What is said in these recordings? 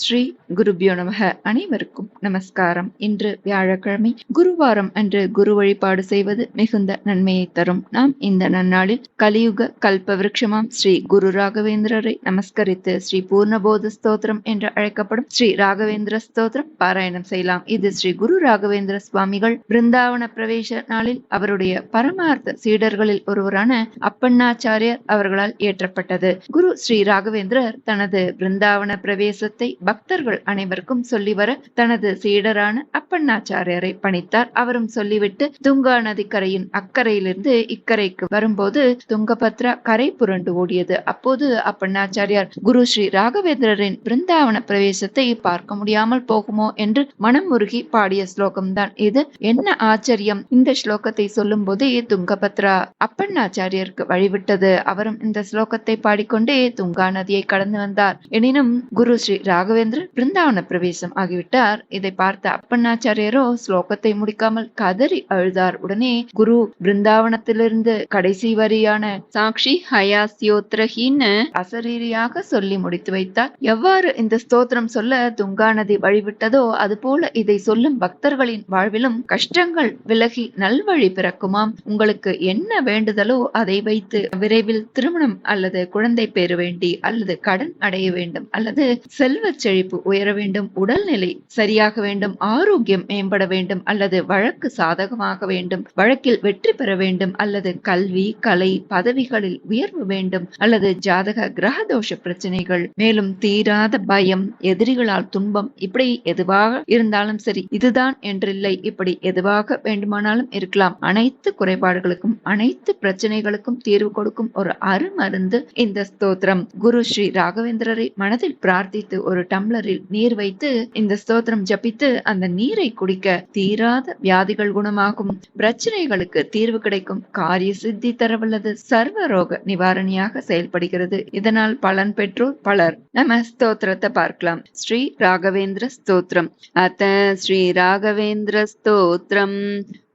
ஸ்ரீ குருபியோ நமக. அனைவருக்கும் நமஸ்காரம். இன்று வியாழக்கிழமை, குருவாரம் அன்று குரு வழிபாடு செய்வது மிகுந்த நன்மையை தரும். நாம் இந்த நன்னாளில் கலியுக கல்ப விருட்சமாம் ஸ்ரீ குரு ராகவேந்திரரை நமஸ்கரித்து ஸ்ரீ பூர்ணபோத ஸ்தோத்திரம் என்று அழைக்கப்படும் ஸ்ரீ ராகவேந்திர ஸ்தோத்திரம் பாராயணம் செய்யலாம். இது ஸ்ரீ குரு ராகவேந்திர சுவாமிகள் பிருந்தாவன பிரவேச நாளில் அவருடைய பரமார்த்த சீடர்களில் ஒருவரான அப்பண்ணாச்சாரியர் அவர்களால் இயற்றப்பட்டது. குரு ஸ்ரீ ராகவேந்திரர் தனது பிருந்தாவன பிரவேசத்தை பக்தர்கள் அனைவருக்கும் சொல்லி வர தனது சீடரான அப்பண்ணாச்சாரியரை பணித்தார். அவரும் சொல்லிவிட்டு துங்கா நதிக்கரையின் அக்கறையிலிருந்து இக்கரைக்கு வரும்போது துங்கபத்ரா கரை புரண்டு ஓடியது. அப்போது அப்பண்ணாச்சாரியார் குரு ஸ்ரீ ராகவேந்திரரின் பிருந்தாவன பிரவேசத்தை பார்க்க முடியாமல் போகுமோ என்று மனம் உருகி பாடிய ஸ்லோகம்தான் இது. என்ன ஆச்சரியம்! இந்த ஸ்லோகத்தை சொல்லும் போதே துங்கபத்ரா அப்பண்ணாச்சாரியருக்கு வழிவிட்டது. அவரும் இந்த ஸ்லோகத்தை பாடிக்கொண்டே துங்கா நதியை கடந்து வந்தார். எனினும் குரு ஸ்ரீ ராகவேந்திரர் பிருந்தாவன பிரவேசம் ஆகிவிட்டார். இதை பார்த்த அப்பண்ணாச்சாரியரோ ஸ்லோகத்தை முடிக்காமல் கதறி அழுதார். உடனே குரு பிருந்தாவனத்திலிருந்து கடைசி வரியான சாக்ஷி ஹயாஸ்யோத்ரஹின்னு அசரீரியாக சொல்லி முடித்து வைத்தார். எவ்வாறு இந்த ஸ்தோத்திரம் சொல்ல துங்கா நதி வழிவிட்டதோ அதுபோல இதை சொல்லும் பக்தர்களின் வாழ்விலும் கஷ்டங்கள் விலகி நல்வழி பிறக்குமாம். உங்களுக்கு என்ன வேண்டுதலோ அதை வைத்து விரைவில் திருமணம் அல்லது குழந்தை பேறு வேண்டி அல்லது கடன் அடைய வேண்டும் அல்லது செல்வ செழிப்பு உயர வேண்டும், உடல்நிலை சரியாக வேண்டும், ஆரோக்கியம் மேம்பட வேண்டும் அல்லது வழக்கு சாதகமாக வேண்டும், வழக்கில் வெற்றி பெற வேண்டும் அல்லது கல்வி கலை பதவிகளில் உயர்வு வேண்டும் அல்லது ஜாதக கிரக தோஷ பிரச்சனைகள், மேலும் தீராத பயம், எதிரிகளால் துன்பம், இப்படி எதுவாக இருந்தாலும் சரி, இதுதான் என்றில்லை, இப்படி எதுவாக வேண்டுமானாலும் இருக்கலாம். அனைத்து குறைபாடுகளுக்கும் அனைத்து பிரச்சனைகளுக்கும் தீர்வு கொடுக்கும் ஒரு அருமருந்து இந்த ஸ்தோத்திரம். குரு ஸ்ரீ ராகவேந்திரரை மனதில் பிரார்த்தித்து ஒரு டம்ளரில் நீர் வைத்து இந்த ஸ்தோத்திரம் ஜபித்து அந்த நீரை குடிக்க தீராத வியாதிகள் குணமாகும், பிரச்சனைகளுக்கு தீர்வு கிடைக்கும், காரிய சித்தி தரவல்லது, சர்வரோக நிவாரணியாக செயல்படுகிறது. இதனால் பலன் பெற்றோர் பலர். நம்ம ஸ்தோத்திரத்தை பார்க்கலாம். ஸ்ரீ ராகவேந்திர ஸ்தோத்திரம். அத ஸ்ரீ ராகவேந்திர ஸ்தோத்திரம்.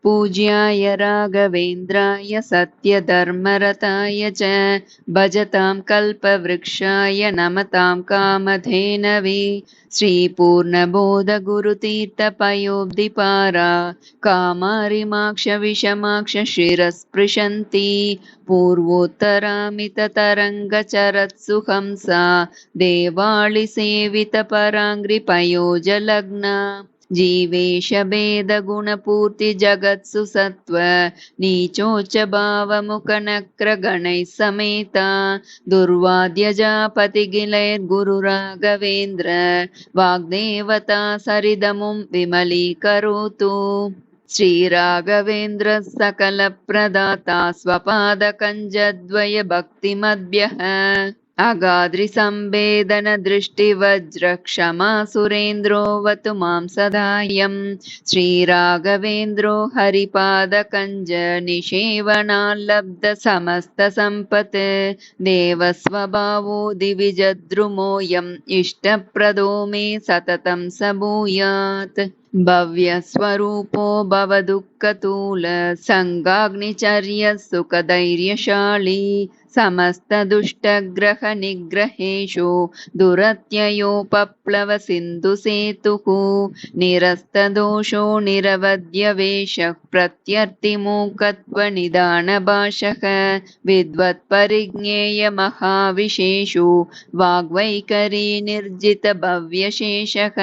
பூஜ்யாய ராகவேந்திராய சத்ய தர்மரதாய ச பஜதாம் கல்பவ்ருக்ஷாய நமதாம் காமதேனவே ஸ்ரீ பூர்ணபோத குரு தீர்த்த பயோப்திபாரா காமாரிமாக்ஷ விஷமாக்ஷ சிரஸ்பிருஷந்தி பூர்வோத்தராமித தரங்க சரத்சு ஹம்சா தேவாளி சேவித பராங்கிரி பயோஜ லக்னா जीवेश भेद गुण पूर्ति जगत्सु सत्व नीचोच्च भाव मुख नक्र गणैः समेता दुर्वाद्य जापति गिलैर् गुरु राघवेन्द्र वाग्देवता सरिदमुं विमलीकरोतु श्री राघवेन्द्र सकल प्रदाता स्वपाद कञ्जद्वय भक्तिमद्भ्यः अगाद्रि संवेदन दृष्टि वज्र क्षमा सुरेन्द्रोऽवतु मां सदायं श्री राघवेन्द्रो हरिपाद कंज निषेवणाल्लब्ध समस्त संपत् देव स्वभावो दिविजद्रुमोऽयम् इष्टप्रदो मे सततं स भूयात् भव्य स्वरूपो भवदुःखतूल संगाग्निचर्य सुखधैर्यशाली समस्त दुष्टग्रह निग्रहेषु दुरत्ययोपप्लव सिन्धु सेतुः निरस्तदोषो निरवध्यवेशः प्रत्यर्तिमूकत्व निदानभाषः विद्वत्परिज्ञेय महाविशेषु वाग्वैखरी निर्जित भव्यशेषः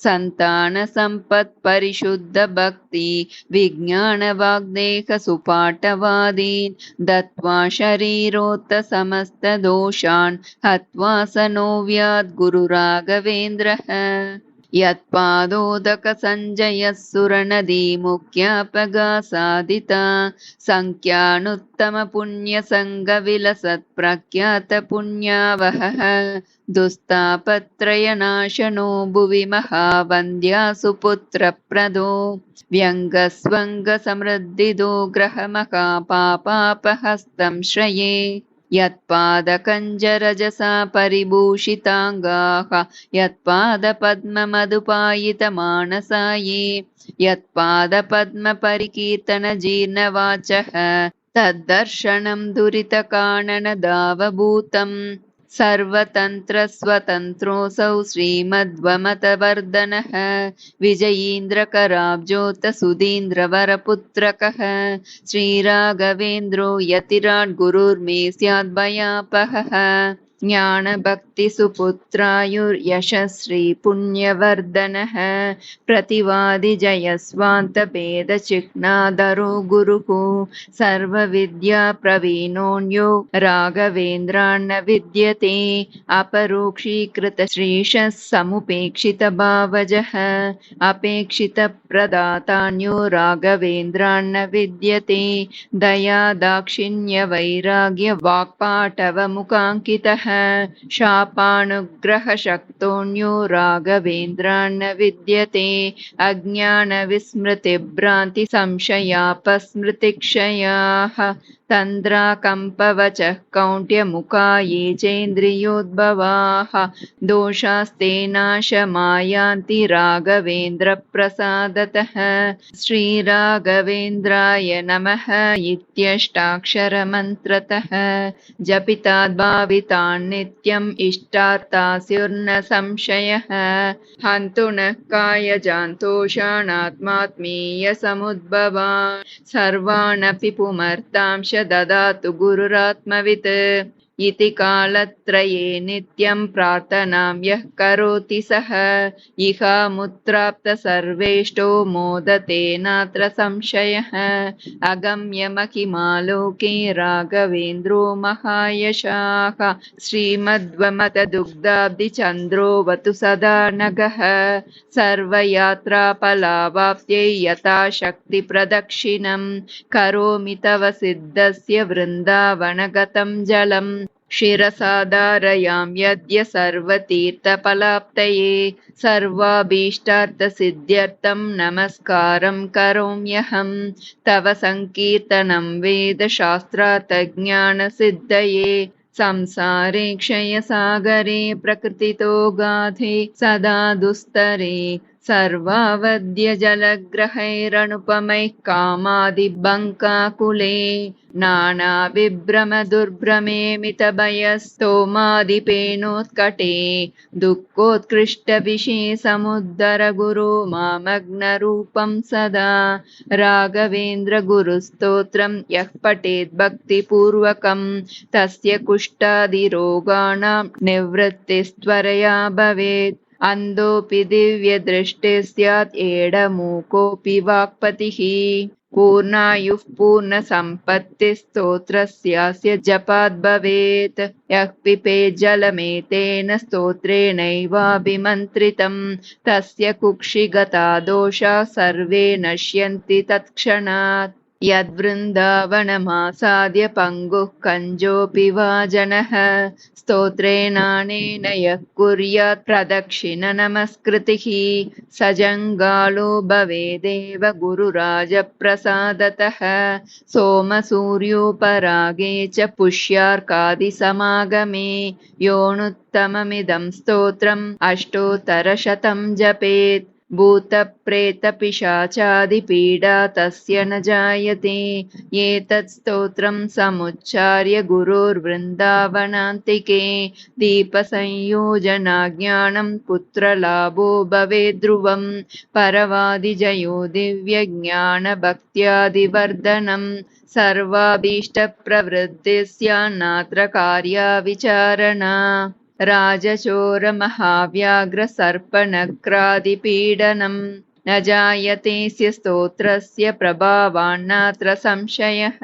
संतान संपत् परिशुद्ध भक्ति विज्ञान वाग्देह सुपाठवादीन् दत्त्वा शरीरो समस्त दोषान् हत्वा स नोव्यात् गुरु राघवेन्द्रः यत्पादोदक संजय सुरनदी मुख्यापगा साधिता संख्यानुत्तम पुण्य संग विलसत् प्रख्यात पुण्यावहः दुस्तापत्रयनाशनो भुवि महावन्द्या सुपुत्र प्रदो व्यङ्गस्वङ्ग समृद्धिदो ग्रह महापापापहस्तं श्रये यत्पादकञ्जरजसा परिभूषिताङ्गाः यत्पादपद्ममधुपायितमानसाये यत्पादपद्मपरिकीर्तनजीर्णवाचः तद्दर्शनं दुरितकाननदावभूतम् सर्वतन्त्रस्वतन्त्रोऽसौ श्रीमध्वमतवर्धनः विजयीन्द्रकराब्जोतसुधीन्द्रवरपुत्रकः श्रीराघवेन्द्रो यतिराट् गुरुर्मे स्याद्भयापहः ज्ञानभक्तिसुपुत्रायुर्यशस्वी पुण्यवर्धनः प्रतिवादिजयस्वान्तभेदचिह्नादरो गुरुः सर्वविद्याप्रवीणोऽन्यो राघवेन्द्रान्न विद्यते अपरोक्षीकृतश्रीशः समुपेक्षितभावजः अपेक्षितप्रदातान्यो राघवेन्द्रान्न विद्यते दया दाक्षिण्यवैराग्यवाक्पाटवमुखाङ्कितः शापानुग्रहशक्तोऽन्यो राघवेन्द्रान्न विद्यते अज्ञानविस्मृतिभ्रान्तिसंशयापस्मृतिक्षयाः तन्द्राकम्पवचः कौण्ट्यमुखा ये चेन्द्रियोद्भवाः दोषास्ते नाशमायान्ति राघवेन्द्रप्रसादतः श्रीराघवेन्द्राय नमः इत्यष्टाक्षरमन्त्रतः जपिताद्भावितान् नित्यम् इष्टार्थास्युर्न संशयः हन्तु नः कायजान्तोषाणात्मात्मीयसमुद्भवान् सर्वानपि पुमर्तांश ददातु गुरुरात्मवित् इति कालत्रये नित्यं प्रार्थनां यः करोति सः इहामुत्प्राप्तसर्वेष्टो मोदते नात्र संशयः अगम्यमहिमालोके राघवेन्द्रो महायशाः श्रीमद्वमतदुग्धाब्धिचन्द्रोऽवतु सदा नगः सर्वयात्राफलावाप्त्यै यथाशक्तिप्रदक्षिणं करोमि तव सिद्धस्य वृन्दावनगतं जलम् शिरसाधारयां यद्य सर्वतीर्थफलाप्तये सर्वाभीष्टार्थसिद्ध्यर्थं नमस्कारं करोम्यहं तव संकीर्तनं वेदशास्त्रार्थज्ञानसिद्धये संसारे क्षयसागरे प्रकृतितो गाधे सदा दुस्तरे सर्वावद्यजलग्रहैरनुपमैः कामादिबङ्काकुले नानाविभ्रमदुर्भ्रमे मितभयस्तोमादिपेनोत्कटे दुःखोत्कृष्टविषेसमुद्धर गुरो मामग्नरूपं सदा राघवेन्द्रगुरुस्तोत्रं यः पठेत् भक्तिपूर्वकं तस्य कुष्ठादिरोगाणां निवृत्तिस्त्वरया भवेत् अन्धोऽपि दिव्यदृष्टिः स्यात् एडमूकोऽपि वाक्पतिः पूर्णायुः पूर्णसम्पत्तिस्तोत्रस्यास्य जपाद् भवेत् यः पिबेत् जलमेतेन स्तोत्रेणैवाभिमन्त्रितं तस्य कुक्षिगता दोषाः सर्वे नश्यन्ति तत्क्षणात् यद्वृन्दावनमासाद्य पङ्गुः कञ्जोऽपि वा जनः स्तोत्रेणानेन यः कुर्यात् प्रदक्षिणनमस्कृतिः स जङ्गालो भवेदेव गुरुराजप्रसादतः सोमसूर्योपरागे च पुष्यार्कादिसमागमे योऽनुत्तममिदं स्तोत्रम् अष्टोत्तरशतं जपेत् भूतप्रेतपिशाचादिपीडा तस्य न जायते एतत् स्तोत्रं समुच्चार्य गुरोर्वृन्दावनान्तिके दीपसंयोजनाज्ञानं पुत्रलाभो भवेत् ध्रुवं परवादिजयो दिव्यज्ञानभक्त्यादिवर्धनं सर्वाभीष्टप्रवृद्धिः स्यान्नात्र कार्या विचारणा राजचोरमहाव्याघ्रसर्पनक्रादिपीडनं न जायतेऽस्य स्तोत्रस्य प्रभावान्नात्र संशयः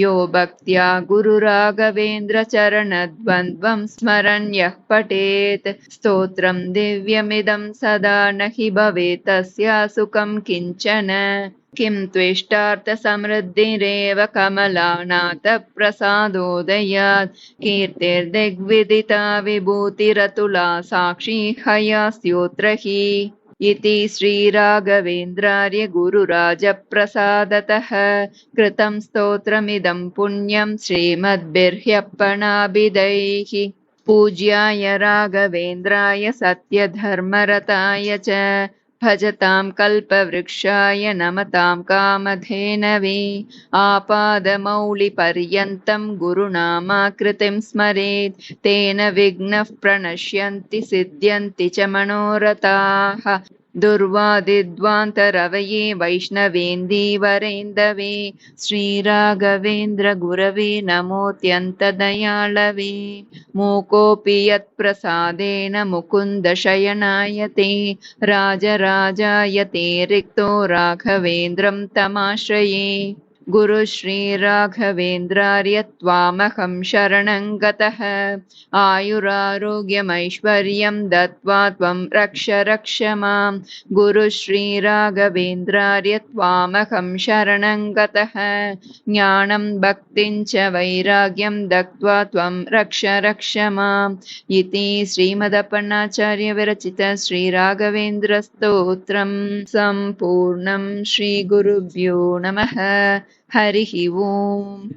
यो भक्त्या गुरुराघवेन्द्रचरणद्वन्द्वं स्मरन् यः पठेत् स्तोत्रं दिव्यमिदं सदा न हि भवेत् तस्यासुखं किञ्चन किं त्वेष्टार्थसमृद्धिरेव कमलानाथप्रसादोदयात् कीर्तिर्दिग्विदिता विभूतिरतुला साक्षी हयास्योत्र हि इति श्रीराघवेन्द्रार्य गुरुराजप्रसादतः कृतं स्तोत्रमिदं पुण्यं श्रीमद्भिर्ह्यर्पणाभिधैः पूज्याय राघवेन्द्राय सत्यधर्मरताय च भजतां कल्पवृक्षाय नमतां कामधेनवे आपादमौलिपर्यन्तं गुरुनामाकृतिं स्मरेत् तेन विघ्नः प्रणश्यन्ति सिद्ध्यन्ति च मनोरथाः दुर्वादिध्वान्तरवये वैष्णवेन्दीवरेन्दवे श्रीराघवेन्द्र गुरवे नमोऽत्यन्तदयाळवे मूकोऽपि यत्प्रसादेन मुकुन्दशयनायते राजराजायते रिक्तो राघवेन्द्रं तमाश्रये गुरु श्रीराघवेन्द्रार्य त्वामहं शरणं गतः आयुरारोग्यमैश्वर्यं दत्त्वा त्वं रक्ष रक्ष मां गुरु श्रीराघवेन्द्रार्य त्वामहं शरणं गतः ज्ञानं भक्तिं च वैराग्यं दत्त्वा त्वं रक्ष रक्ष माम् इति श्रीमदप्पण्णाचार्यविरचित श्रीराघवेन्द्रस्तोत्रं सम्पूर्णं श्रीगुरुभ्यो नमः हरिः ओम्।